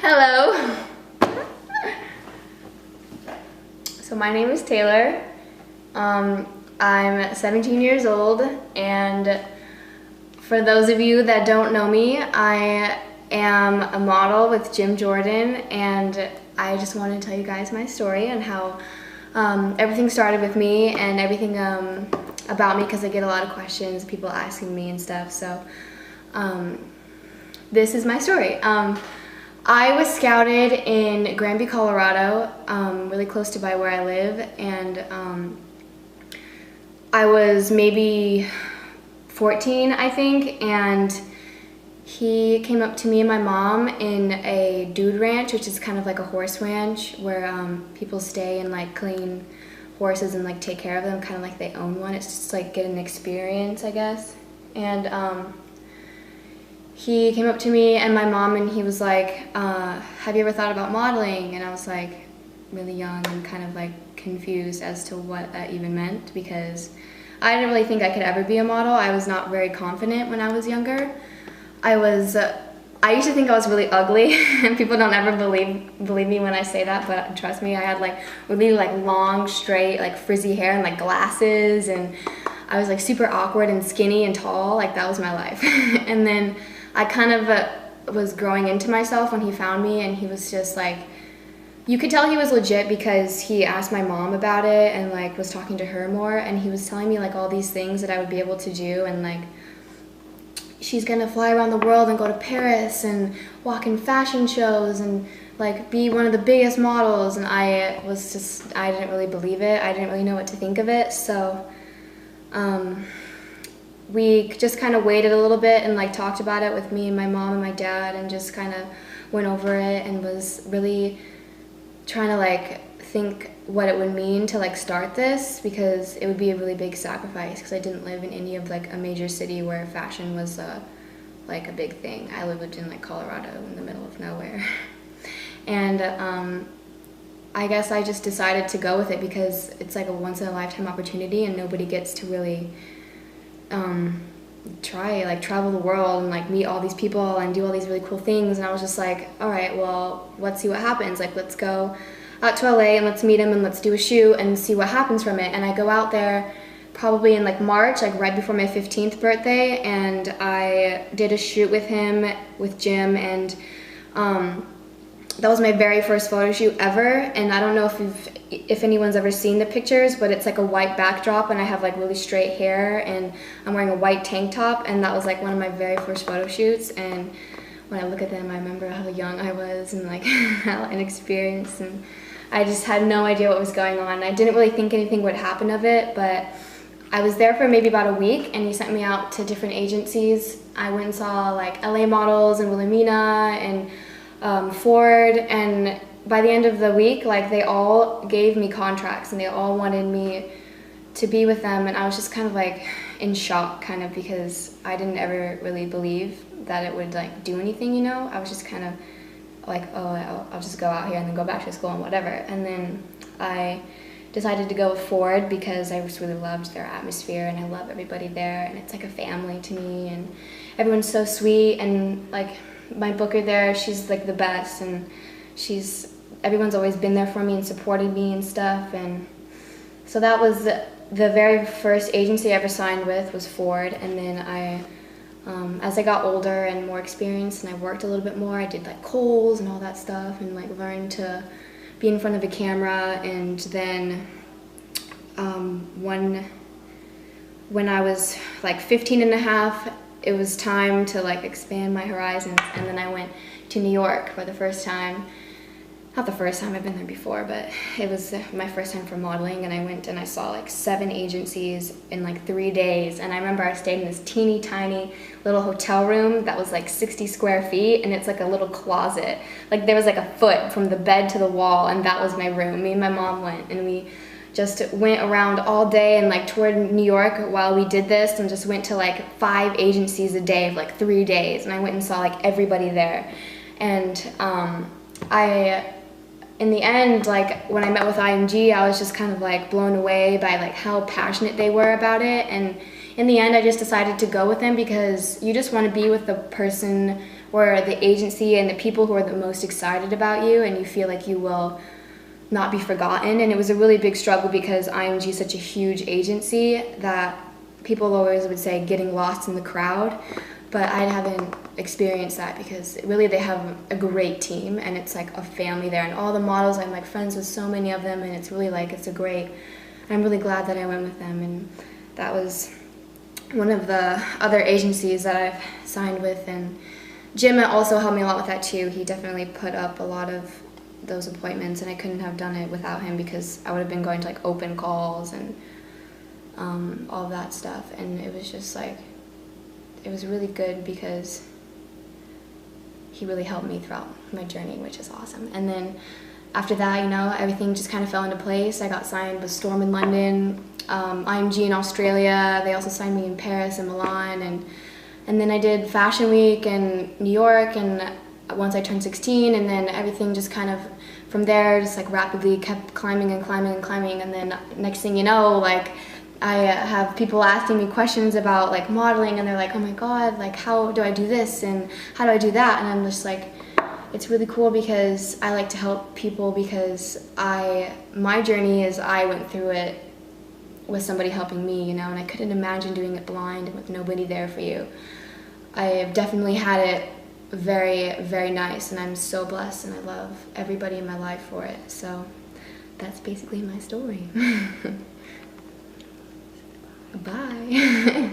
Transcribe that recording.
Hello. So my name is Taylor. I'm 17 years old, and for those of you that don't know me, I am a model with Jim Jordan, and I just want to tell you guys my story and how everything started with me and everything about me, because I get a lot of questions, people asking me and stuff. So this is my story. I was scouted in Granby, Colorado, really close to by where I live, and I was maybe 14, I think, and he came up to me and my mom in a dude ranch, which is kind of like a horse ranch where people stay and like clean horses and like take care of them, kind of like they own one. It's just like get an experience, I guess. And he came up to me and my mom, and he was like, have you ever thought about modeling? And I was like really young and kind of like confused as to what that even meant, because I didn't really think I could ever be a model. I was not very confident when I was younger. I used to think I was really ugly, and people don't ever believe me when I say that, but trust me, I had like really like long, straight, like frizzy hair and like glasses, and I was like super awkward and skinny and tall. Like that was my life. And then I kind of was growing into myself when he found me, and he was just like, you could tell he was legit because he asked my mom about it and like was talking to her more, and he was telling me like all these things that I would be able to do, and like she's gonna fly around the world and go to Paris and walk in fashion shows and like be one of the biggest models. And I didn't really believe it. I didn't really know what to think of it. So we just kind of waited a little bit and like talked about it with me and my mom and my dad, and just kind of went over it and was really trying to like think what it would mean to like start this, because it would be a really big sacrifice, because I didn't live in any of like a major city where fashion was like a big thing. I lived in like Colorado in the middle of nowhere. And I guess I just decided to go with it because it's like a once in a lifetime opportunity, and nobody gets to really travel the world and like meet all these people and do all these really cool things. And I was just like, all right, well, let's see what happens. Like, let's go out to LA and let's meet him and let's do a shoot and see what happens from it. And I go out there probably in like March, like right before my 15th birthday, and I did a shoot with him, with Jim, and that was my very first photo shoot ever. And I don't know if anyone's ever seen the pictures, but it's like a white backdrop, and I have like really straight hair, and I'm wearing a white tank top, and that was like one of my very first photo shoots. And when I look at them, I remember how young I was and like how inexperienced, and I just had no idea what was going on. I didn't really think anything would happen of it, but I was there for maybe about a week, and he sent me out to different agencies. I went and saw like LA Models and Wilhelmina and Ford, and by the end of the week, like they all gave me contracts and they all wanted me to be with them, and I was just kind of like in shock, kind of, because I didn't ever really believe that it would like do anything, you know. I was just kind of like, oh, I'll just go out here and then go back to school and whatever. And then I decided to go with Ford because I just really loved their atmosphere, and I love everybody there, and it's like a family to me, and everyone's so sweet, and like my booker there, she's like the best, and everyone's always been there for me and supported me and stuff. And so that was the very first agency I ever signed with, was Ford. And then as I got older and more experienced and I worked a little bit more, I did like Kohl's and all that stuff, and like learned to be in front of a camera. And then when I was like 15 and a half, it was time to like expand my horizons, and then I went to New York for the first time. Not the first time, I've been there before, but it was my first time for modeling, and I went and I saw like 7 agencies in like 3 days. And I remember I stayed in this teeny tiny little hotel room that was like 60 square feet, and it's like a little closet. Like there was like a foot from the bed to the wall, and that was my room. Me and my mom went, and we just went around all day and like toured New York while we did this, and just went to like 5 agencies a day for like 3 days. And I went and saw like everybody there. And in the end, like when I met with IMG, I was just kind of like blown away by like how passionate they were about it. And in the end, I just decided to go with him because you just want to be with the person or the agency and the people who are the most excited about you, and you feel like you will not be forgotten. And it was a really big struggle because IMG is such a huge agency that people always would say getting lost in the crowd, but I haven't experienced that because really they have a great team and it's like a family there, and all the models, I'm like friends with so many of them, and it's really like, I'm really glad that I went with them. And that was one of the other agencies that I've signed with, and Jim also helped me a lot with that too. He definitely put up a lot of those appointments, and I couldn't have done it without him because I would have been going to like open calls and all of that stuff. And it was just like, it was really good because he really helped me throughout my journey, which is awesome. And then after that, you know, everything just kind of fell into place. I got signed with Storm in London, IMG in Australia. They also signed me in Paris and Milan, and then I did Fashion Week in New York, and once I turned 16, and then everything just kind of from there just like rapidly kept climbing and climbing and climbing. And then next thing you know, like I have people asking me questions about like modeling, and they're like, oh my god, like how do I do this and how do I do that? And I'm just like, it's really cool because I like to help people, because my journey is I went through it with somebody helping me, you know, and I couldn't imagine doing it blind and with nobody there for you. I've definitely had it very, very nice, and I'm so blessed, and I love everybody in my life for it. So that's basically my story. Bye.